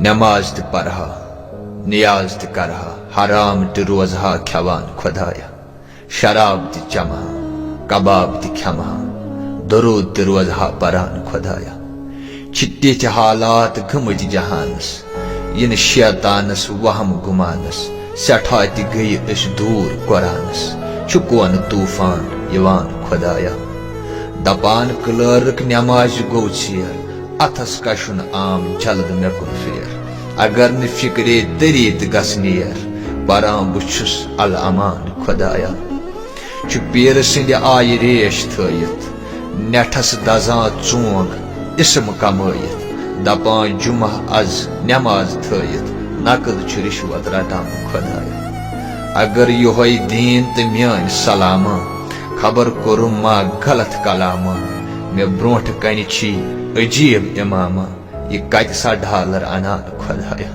नमाज ते परहा नियाज ते करहा हराम ते रोजहा खवान खुदाया शराब ते चमहा कबाब ते खमहा दरूद ते रोजहा परान खुदाया चिट्टे च हालात गमज जहानस इन शैतानस वहम गुमानस सठा ते गई इस दूर कुरानस चुकवन तूफान यवान खुदाया दपान क्लर्क नमाज गो चेर अथस कशुन आम जल्द मे कुन फेर अगर न फिक्रे तरी गसनेर परां बुछुस अल अमान खुदाया पीर सिंद आय रेश थयत नेठस दजां चोंग इसम कमयत दपां जुमा अज नमाज थयत नकद छु रिश्वत रटान खुदाया अगर योहै दीन ते म्यान सलामा खबर कोरुम मा गलत कलामा मे ब्रोंठ कनि छी अजीब इमामा ये कत सा ढालर अनान खुदाया।